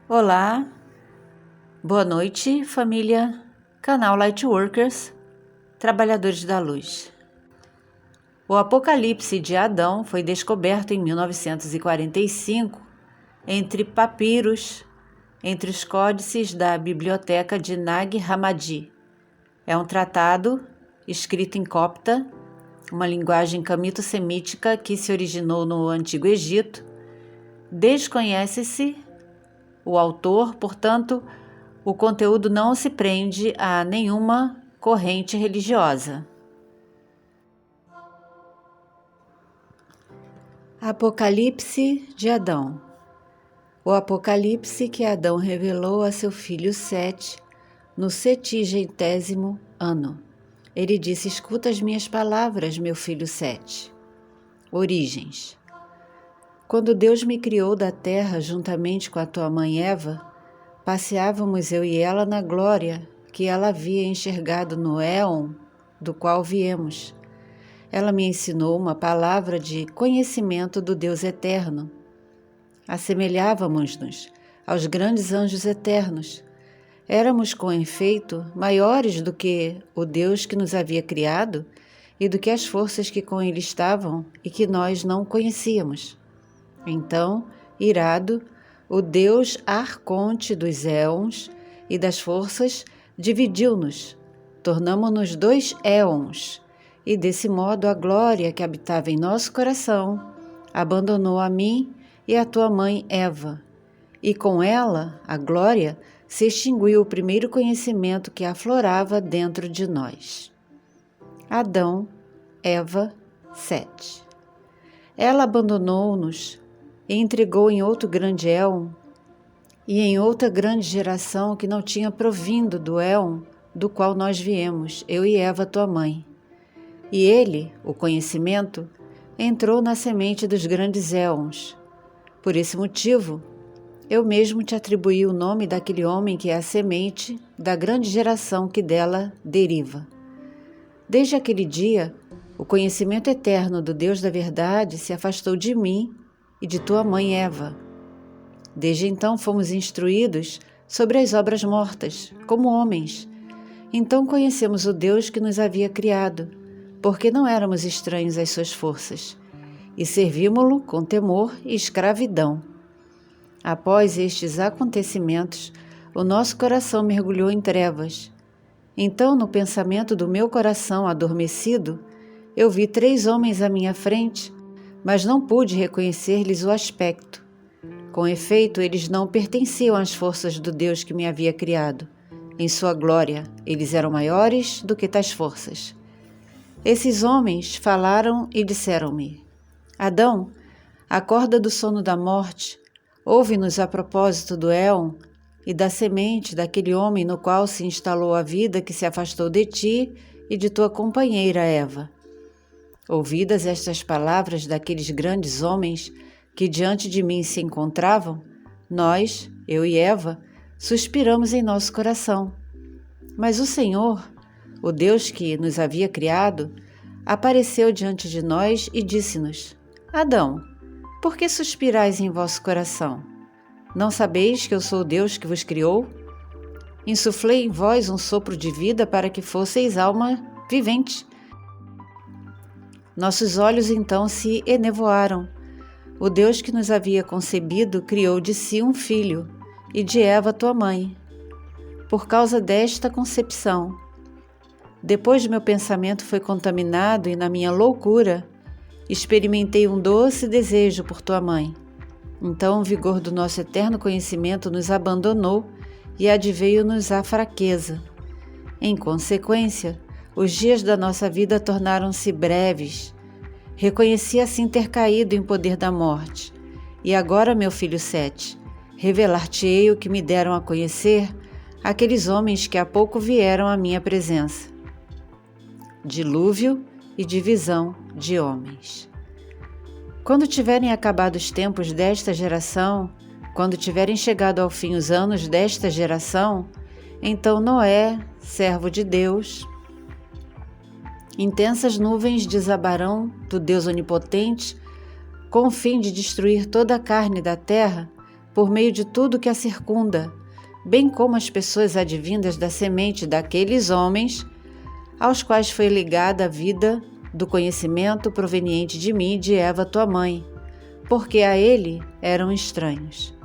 Olá, boa noite, família, canal Lightworkers, Trabalhadores da Luz. O Apocalipse de Adão foi descoberto em 1945 entre papiros, entre os códices da biblioteca de Nag Hammadi. É um tratado escrito em copta, uma linguagem camito-semítica que se originou no Antigo Egito. Desconhece-se o autor, portanto, o conteúdo não se prende a nenhuma corrente religiosa. Apocalipse de Adão. O Apocalipse que Adão revelou a seu filho Sete no 70º ano. Ele disse: escuta as minhas palavras, meu filho Sete. Origens. Quando Deus me criou da terra juntamente com a tua mãe Eva, passeávamos eu e ela na glória que ela havia enxergado no éon do qual viemos. Ela me ensinou uma palavra de conhecimento do Deus eterno. Assemelhávamos-nos aos grandes anjos eternos. Éramos, com efeito, maiores do que o Deus que nos havia criado e do que as forças que com ele estavam e que nós não conhecíamos. Então, irado, o Deus arconte dos éons e das forças dividiu-nos, tornamo-nos 2 éons, e desse modo a glória que habitava em nosso coração abandonou a mim e a tua mãe Eva, e com ela, a glória, se extinguiu o primeiro conhecimento que aflorava dentro de nós. Adão, Eva, 7. Ela abandonou-nos e entregou em outro grande éon e em outra grande geração que não tinha provindo do éon do qual nós viemos, eu e Eva, tua mãe. E ele, o conhecimento, entrou na semente dos grandes éons. Por esse motivo, eu mesmo te atribuí o nome daquele homem que é a semente da grande geração que dela deriva. Desde aquele dia, o conhecimento eterno do Deus da verdade se afastou de mim e de tua mãe Eva. Desde então fomos instruídos sobre as obras mortas, como homens. Então conhecemos o Deus que nos havia criado, porque não éramos estranhos às suas forças, e servímo-lo com temor e escravidão. Após estes acontecimentos, o nosso coração mergulhou em trevas. Então, no pensamento do meu coração adormecido, eu vi 3 homens à minha frente, mas não pude reconhecer-lhes o aspecto. Com efeito, eles não pertenciam às forças do Deus que me havia criado. Em sua glória, eles eram maiores do que tais forças. Esses homens falaram e disseram-me: Adão, acorda do sono da morte, ouve-nos a propósito do éon e da semente daquele homem no qual se instalou a vida que se afastou de ti e de tua companheira Eva. Ouvidas estas palavras daqueles grandes homens que diante de mim se encontravam, nós, eu e Eva, suspiramos em nosso coração. Mas o Senhor, o Deus que nos havia criado, apareceu diante de nós e disse-nos: Adão, por que suspirais em vosso coração? Não sabeis que eu sou o Deus que vos criou? Insuflei em vós um sopro de vida para que fosseis alma vivente. Nossos olhos então se enevoaram. O Deus que nos havia concebido criou de si um filho, e de Eva tua mãe. Por causa desta concepção, depois meu pensamento foi contaminado e na minha loucura, experimentei um doce desejo por tua mãe. Então o vigor do nosso eterno conhecimento nos abandonou e adveio-nos a fraqueza. Em consequência, os dias da nossa vida tornaram-se breves. Reconheci assim ter caído em poder da morte. E agora, meu filho Sete, revelar-te-ei o que me deram a conhecer aqueles homens que há pouco vieram à minha presença. Dilúvio e divisão de homens. Quando tiverem acabado os tempos desta geração, quando tiverem chegado ao fim os anos desta geração, então Noé, servo de Deus, intensas nuvens desabarão do Deus onipotente com o fim de destruir toda a carne da terra, por meio de tudo que a circunda, bem como as pessoas advindas da semente daqueles homens, aos quais foi ligada a vida do conhecimento proveniente de mim e de Eva, tua mãe, porque a ele eram estranhos.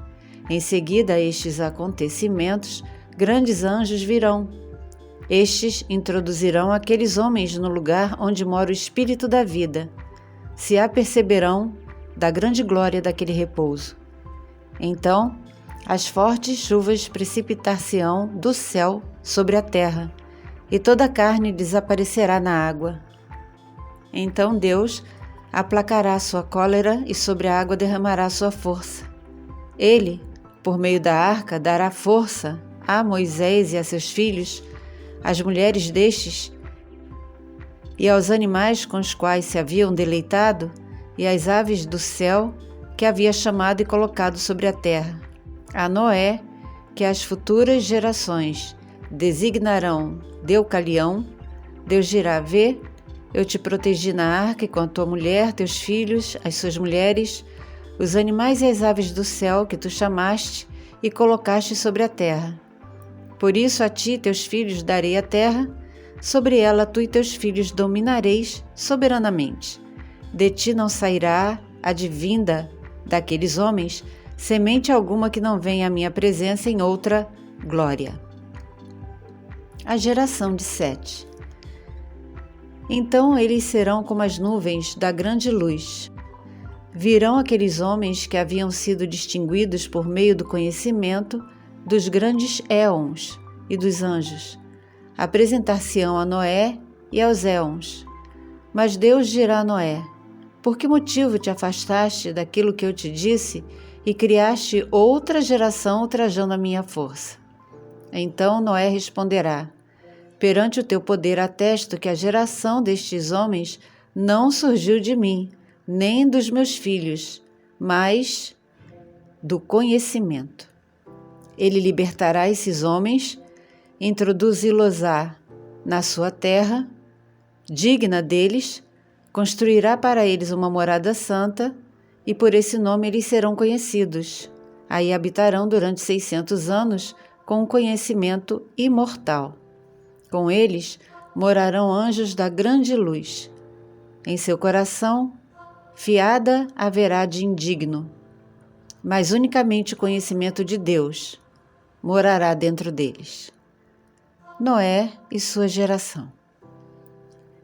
Em seguida a estes acontecimentos, grandes anjos virão. Estes introduzirão aqueles homens no lugar onde mora o Espírito da vida. Se aperceberão da grande glória daquele repouso. Então, as fortes chuvas precipitar-se-ão do céu sobre a terra, e toda a carne desaparecerá na água. Então Deus aplacará sua cólera e sobre a água derramará sua força. Ele, por meio da arca, dará força a Moisés e a seus filhos, às mulheres destes, e aos animais com os quais se haviam deleitado, e às aves do céu que havia chamado e colocado sobre a terra. A Noé, que as futuras gerações designarão Deucalião, Deus dirá: vê, eu te protegi na arca e com a tua mulher, teus filhos, as suas mulheres, os animais e as aves do céu que tu chamaste e colocaste sobre a terra. Por isso a ti e teus filhos darei a terra, sobre ela tu e teus filhos dominareis soberanamente. De ti não sairá advinda daqueles homens semente alguma que não venha à minha presença em outra glória. A geração de Sete. Então eles serão como as nuvens da grande luz. Virão aqueles homens que haviam sido distinguidos por meio do conhecimento dos grandes éons e dos anjos. Apresentar-se-ão a Noé e aos éons. Mas Deus dirá a Noé: por que motivo te afastaste daquilo que eu te disse e criaste outra geração ultrajando a minha força? Então Noé responderá: perante o teu poder atesto que a geração destes homens não surgiu de mim, nem dos meus filhos, mas do conhecimento. Ele libertará esses homens, introduzi-los-á na sua terra, digna deles, construirá para eles uma morada santa, e por esse nome eles serão conhecidos. Aí habitarão durante 600 anos com um conhecimento imortal. Com eles morarão anjos da grande luz. Em seu coração, fiada haverá de indigno, mas unicamente o conhecimento de Deus morará dentro deles. Noé e sua geração.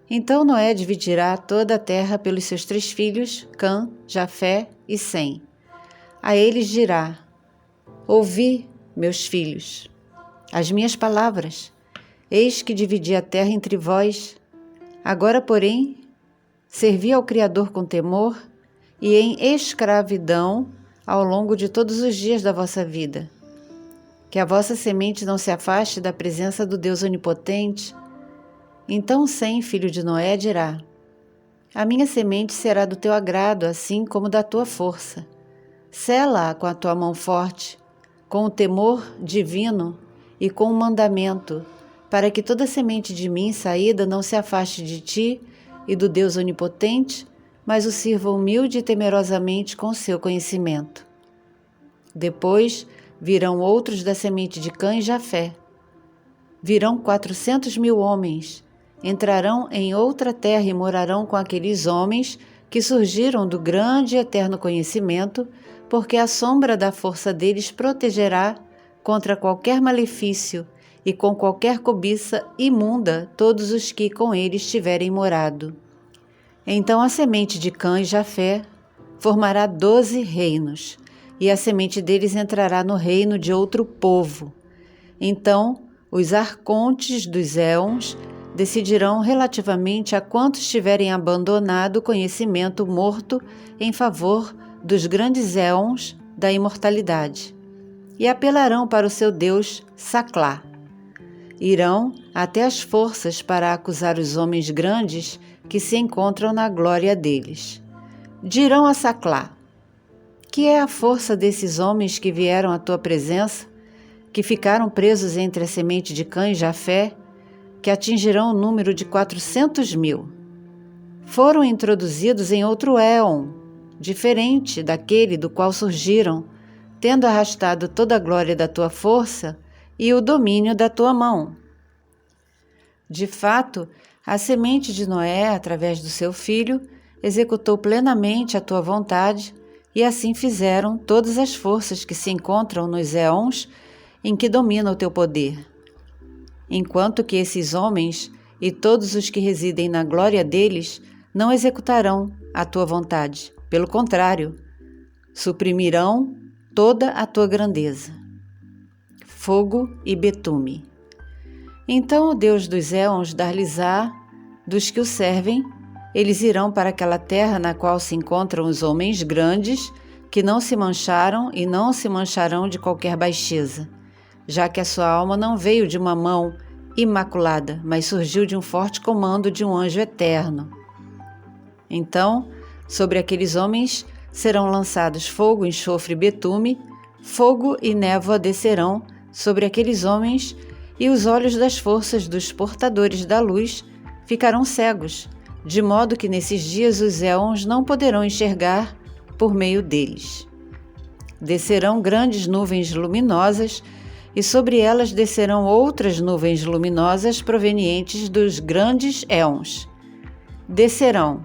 Então Noé dividirá toda a terra pelos seus 3 filhos, Cã, Jafé e Sem. A eles dirá: ouvi, meus filhos, as minhas palavras. Eis que dividi a terra entre vós. Agora, porém, servi ao Criador com temor e em escravidão ao longo de todos os dias da vossa vida. Que a vossa semente não se afaste da presença do Deus onipotente. Então Sem, filho de Noé, dirá: a minha semente será do teu agrado, assim como da tua força. Sela-a com a tua mão forte, com o temor divino e com o mandamento, para que toda semente de mim saída não se afaste de ti e do Deus onipotente, mas o sirva humilde e temerosamente com o seu conhecimento. Depois virão outros da semente de Cã e Jafé. Virão 400.000 homens, entrarão em outra terra e morarão com aqueles homens que surgiram do grande e eterno conhecimento, porque a sombra da força deles protegerá contra qualquer malefício e com qualquer cobiça imunda todos os que com eles tiverem morado. Então a semente de Cã e Jafé formará 12 reinos, e a semente deles entrará no reino de outro povo. Então os arcontes dos éons decidirão relativamente a quantos tiverem abandonado o conhecimento morto em favor dos grandes éons da imortalidade, e apelarão para o seu Deus Saclá. Irão até as forças para acusar os homens grandes que se encontram na glória deles. Dirão a Saclá: que é a força desses homens que vieram à tua presença, que ficaram presos entre a semente de Cã e Jafé, que atingirão o número de 400.000. Foram introduzidos em outro éon, diferente daquele do qual surgiram, tendo arrastado toda a glória da tua força e o domínio da tua mão. De fato, a semente de Noé, através do seu filho, executou plenamente a tua vontade, e assim fizeram todas as forças que se encontram nos éons em que domina o teu poder. Enquanto que esses homens e todos os que residem na glória deles não executarão a tua vontade, pelo contrário, suprimirão toda a tua grandeza. Fogo e betume. Então o Deus dos éons dar-lhes-á dos que o servem. Eles irão para aquela terra na qual se encontram os homens grandes, que não se mancharam e não se mancharão de qualquer baixeza, já que a sua alma não veio de uma mão imaculada, mas surgiu de um forte comando de um anjo eterno. Então, sobre aqueles homens serão lançados fogo, enxofre e betume, fogo e névoa descerão sobre aqueles homens, e os olhos das forças dos portadores da luz ficarão cegos, de modo que nesses dias os éons não poderão enxergar por meio deles. Descerão grandes nuvens luminosas, e sobre elas descerão outras nuvens luminosas provenientes dos grandes éons. Descerão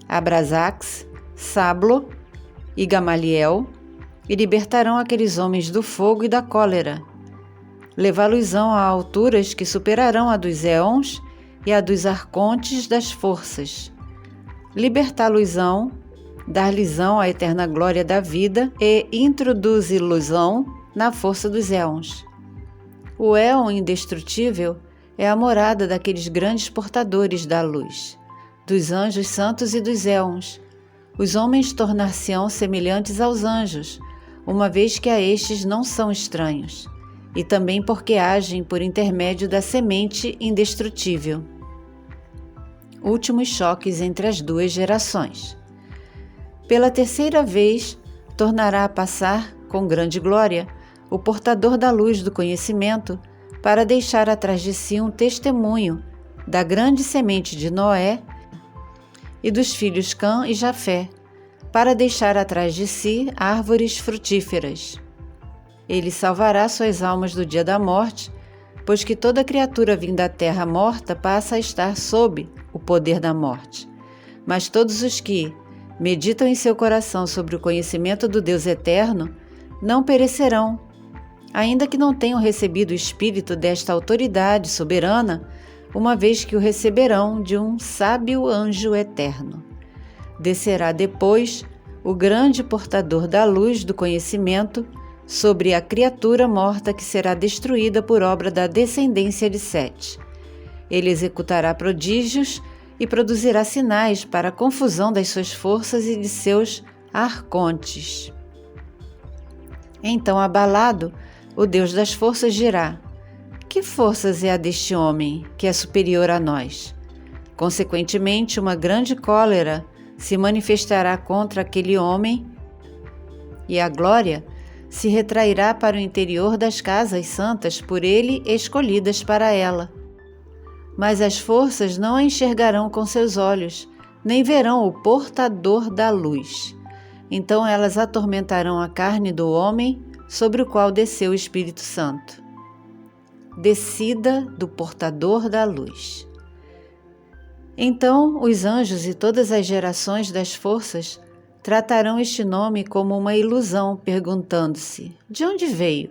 Abrasax, Sablo e Gamaliel, e libertarão aqueles homens do fogo e da cólera. Levá-los-ão a alturas que superarão a dos éons e a dos arcontes das forças. Libertá-los-ão, dar-lhes-ão a eterna glória da vida e introduzi-los-ão na força dos éons. O éon indestrutível é a morada daqueles grandes portadores da luz, dos anjos santos e dos éons. Os homens tornar-se-ão semelhantes aos anjos, uma vez que a estes não são estranhos, e também porque agem por intermédio da semente indestrutível. Últimos choques entre as duas gerações. Pela terceira vez, tornará a passar, com grande glória, o portador da luz do conhecimento, para deixar atrás de si um testemunho da grande semente de Noé e dos filhos Cã e Jafé, para deixar atrás de si árvores frutíferas. Ele salvará suas almas do dia da morte, pois que toda criatura vinda à terra morta passa a estar sob o poder da morte. Mas todos os que meditam em seu coração sobre o conhecimento do Deus eterno não perecerão, ainda que não tenham recebido o espírito desta autoridade soberana, uma vez que o receberão de um sábio anjo eterno. Descerá depois o grande portador da luz do conhecimento sobre a criatura morta que será destruída por obra da descendência de Sete. Ele executará prodígios e produzirá sinais para a confusão das suas forças e de seus arcontes. Então, abalado, o Deus das forças dirá: que forças é a deste homem, que é superior a nós? Consequentemente, uma grande cólera se manifestará contra aquele homem, e a glória se retrairá para o interior das casas santas por ele escolhidas para ela. Mas as forças não a enxergarão com seus olhos, nem verão o portador da luz. Então elas atormentarão a carne do homem sobre o qual desceu o Espírito Santo. Descida do portador da luz. Então os anjos e todas as gerações das forças tratarão este nome como uma ilusão, perguntando-se: de onde veio?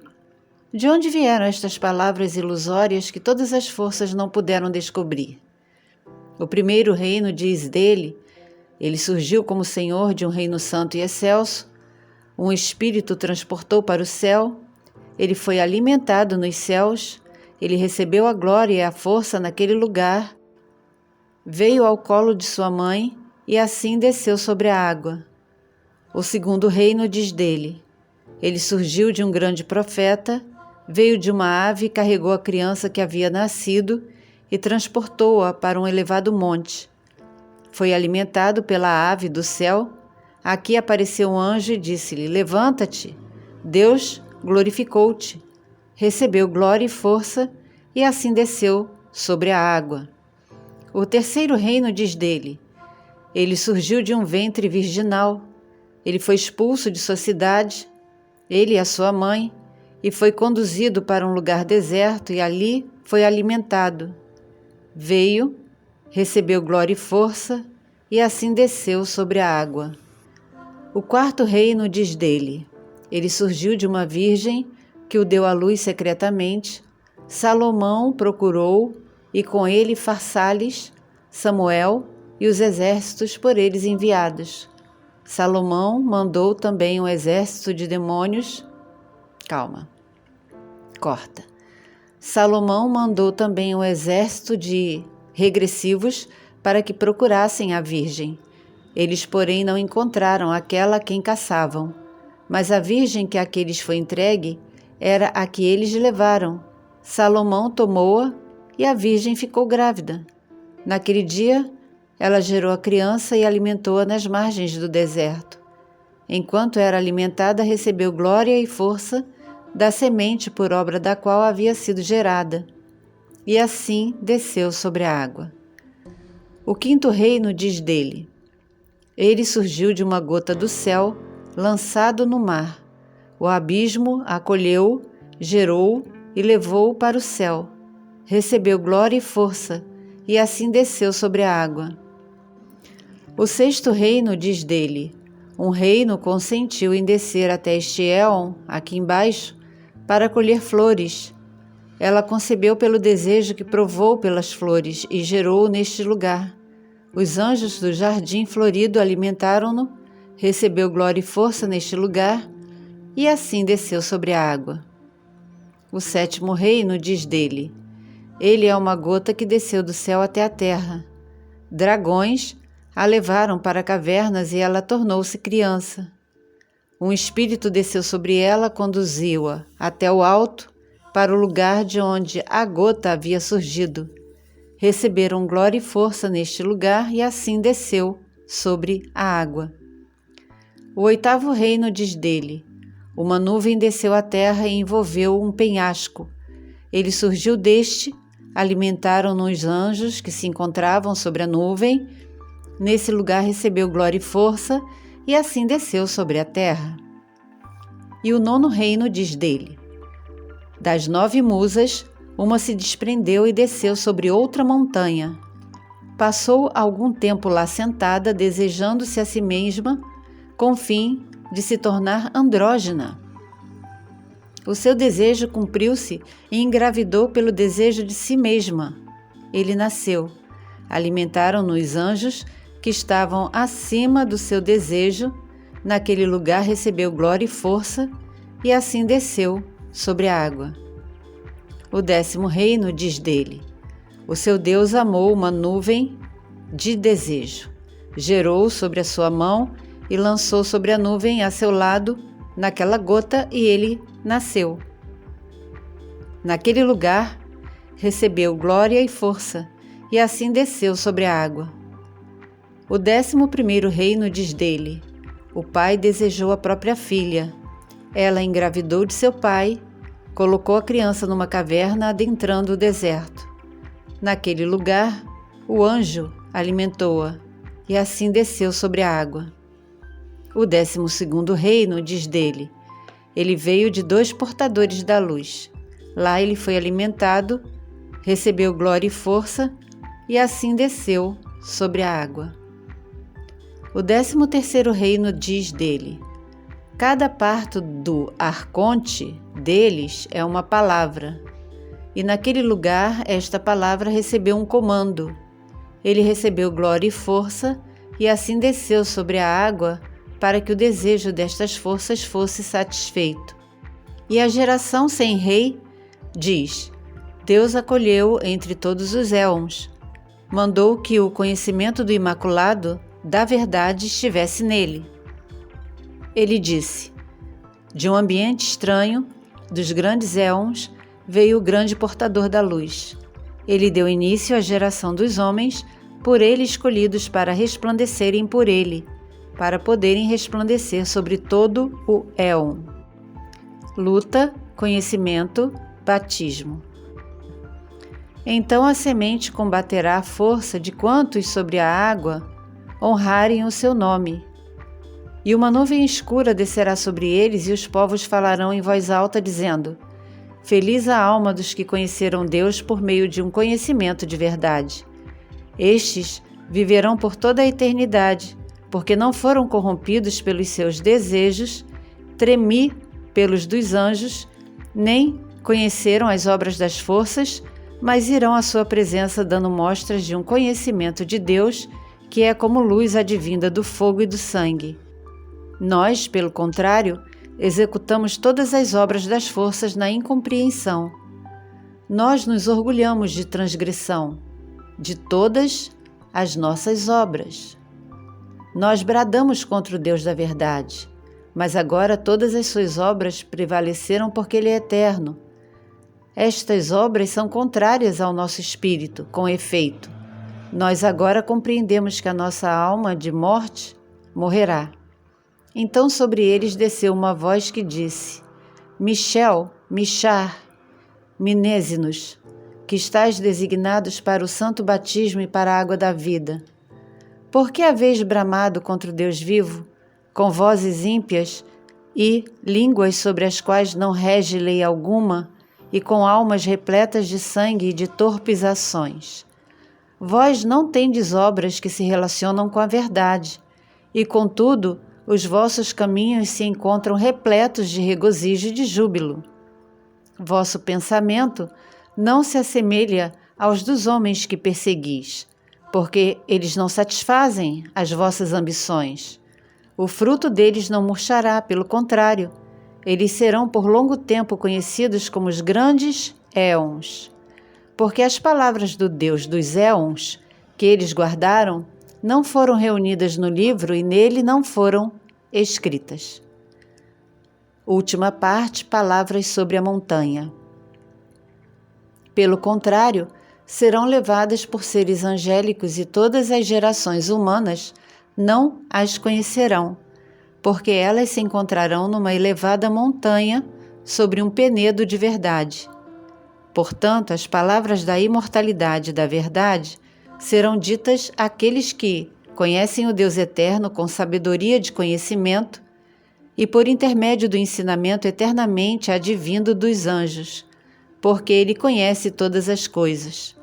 De onde vieram estas palavras ilusórias que todas as forças não puderam descobrir? O primeiro reino diz dele: ele surgiu como senhor de um reino santo e excelso, um espírito transportou para o céu, ele foi alimentado nos céus, ele recebeu a glória e a força naquele lugar, veio ao colo de sua mãe e assim desceu sobre a água. O segundo reino diz dele: ele surgiu de um grande profeta, veio de uma ave e carregou a criança que havia nascido e transportou-a para um elevado monte. Foi alimentado pela ave do céu. Aqui apareceu um anjo e disse-lhe: levanta-te, Deus glorificou-te. Recebeu glória e força e assim desceu sobre a água. O terceiro reino diz dele: ele surgiu de um ventre virginal. Ele foi expulso de sua cidade, ele e a sua mãe, e foi conduzido para um lugar deserto e ali foi alimentado. Veio, recebeu glória e força, e assim desceu sobre a água. O quarto reino diz dele: ele surgiu de uma virgem que o deu à luz secretamente. Salomão procurou, e com ele Farsales, Samuel e os exércitos por eles enviados. Salomão mandou também um exército de demônios. Salomão mandou também um exército de regressivos para que procurassem a virgem. Eles, porém, não encontraram aquela a quem caçavam, mas a virgem que àqueles foi entregue era a que eles levaram. Salomão tomou-a e a virgem ficou grávida. Naquele dia, ela gerou a criança e alimentou-a nas margens do deserto. Enquanto era alimentada, recebeu glória e força da semente por obra da qual havia sido gerada, e assim desceu sobre a água. O quinto reino diz dele: ele surgiu de uma gota do céu, lançado no mar. O abismo acolheu, gerou e levou-o para o céu. Recebeu glória e força, e assim desceu sobre a água. O sexto reino diz dele: um reino consentiu em descer até este éon, aqui embaixo, para colher flores. Ela concebeu pelo desejo que provou pelas flores e gerou neste lugar. Os anjos do jardim florido alimentaram-no, recebeu glória e força neste lugar, e assim desceu sobre a água. O sétimo reino diz dele: ele é uma gota que desceu do céu até a terra. Dragões a levaram para cavernas e ela tornou-se criança. Um espírito desceu sobre ela, conduziu-a até o alto, para o lugar de onde a gota havia surgido. Receberam glória e força neste lugar e assim desceu sobre a água. O oitavo reino diz dele: uma nuvem desceu à terra e envolveu um penhasco. Ele surgiu deste, alimentaram-no os anjos que se encontravam sobre a nuvem. Nesse lugar recebeu glória e força, e assim desceu sobre a terra. E o nono reino diz dele: das 9 musas, uma se desprendeu e desceu sobre outra montanha. Passou algum tempo lá sentada, desejando-se a si mesma, com fim de se tornar andrógina. O seu desejo cumpriu-se e engravidou pelo desejo de si mesma. Ele nasceu. Alimentaram-no os anjos que estavam acima do seu desejo. Naquele lugar recebeu glória e força, e assim desceu sobre a água. O 10º reino diz dele: o seu Deus amou uma nuvem de desejo, gerou sobre a sua mão e lançou sobre a nuvem a seu lado naquela gota, e ele nasceu. Naquele lugar recebeu glória e força, e assim desceu sobre a água. O 11º reino diz dele: o pai desejou a própria filha. Ela engravidou de seu pai, colocou a criança numa caverna adentrando o deserto. Naquele lugar, o anjo alimentou-a, e assim desceu sobre a água. O 12º reino diz dele: ele veio de 2 portadores da luz. Lá ele foi alimentado, recebeu glória e força, e assim desceu sobre a água. O 13º reino diz dele: cada parto do arconte deles é uma palavra, e naquele lugar esta palavra recebeu um comando. Ele recebeu glória e força, e assim desceu sobre a água para que o desejo destas forças fosse satisfeito. E a geração sem rei diz: Deus acolheu entre todos os éons, mandou que o conhecimento do Imaculado da verdade estivesse nele. Ele disse: de um ambiente estranho, dos grandes éons, veio o grande portador da luz. Ele deu início à geração dos homens, por ele escolhidos para resplandecerem por ele, para poderem resplandecer sobre todo o éon. Luta, conhecimento, batismo. Então a semente combaterá a força de quantos sobre a água honrarem o seu nome. E uma nuvem escura descerá sobre eles, e os povos falarão em voz alta, dizendo: Feliz a alma dos que conheceram Deus por meio de um conhecimento de verdade. Estes viverão por toda a eternidade, porque não foram corrompidos pelos seus desejos, tremi pelos dos anjos, nem conheceram as obras das forças, mas irão à sua presença dando mostras de um conhecimento de Deus, que é como luz advinda do fogo e do sangue. Nós, pelo contrário, executamos todas as obras das forças na incompreensão. Nós nos orgulhamos de transgressão, de todas as nossas obras. Nós bradamos contra o Deus da verdade, mas agora todas as suas obras prevaleceram porque Ele é eterno. Estas obras são contrárias ao nosso espírito, com efeito. Nós agora compreendemos que a nossa alma de morte morrerá. Então sobre eles desceu uma voz que disse: Michel, Michar, Minésinos, que estáis designados para o santo batismo e para a água da vida. Por que haveis bramado contra o Deus vivo, com vozes ímpias e línguas sobre as quais não rege lei alguma, e com almas repletas de sangue e de torpes ações? Vós não tendes obras que se relacionam com a verdade, e contudo os vossos caminhos se encontram repletos de regozijo e de júbilo. Vosso pensamento não se assemelha aos dos homens que perseguis, porque eles não satisfazem as vossas ambições. O fruto deles não murchará, pelo contrário, eles serão por longo tempo conhecidos como os grandes éons. Porque as palavras do Deus dos éons que eles guardaram não foram reunidas no livro e nele não foram escritas. Última parte, palavras sobre a montanha. Pelo contrário, serão levadas por seres angélicos e todas as gerações humanas não as conhecerão, porque elas se encontrarão numa elevada montanha sobre um penedo de verdade. Portanto, as palavras da imortalidade e da verdade serão ditas àqueles que conhecem o Deus eterno com sabedoria de conhecimento e por intermédio do ensinamento eternamente advindo dos anjos, porque ele conhece todas as coisas.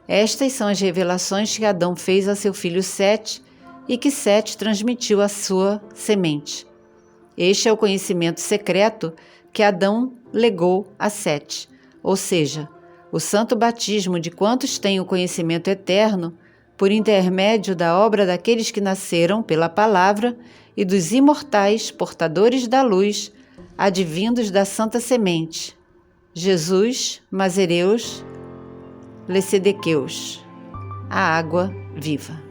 Estas são as revelações que Adão fez a seu filho Sete e que Sete transmitiu à sua semente. Este é o conhecimento secreto que Adão legou a Sete, ou seja, o santo batismo de quantos têm o conhecimento eterno por intermédio da obra daqueles que nasceram pela palavra e dos imortais portadores da luz, advindos da santa semente, Jesus, Mazereus, Lecedequeus, a água viva.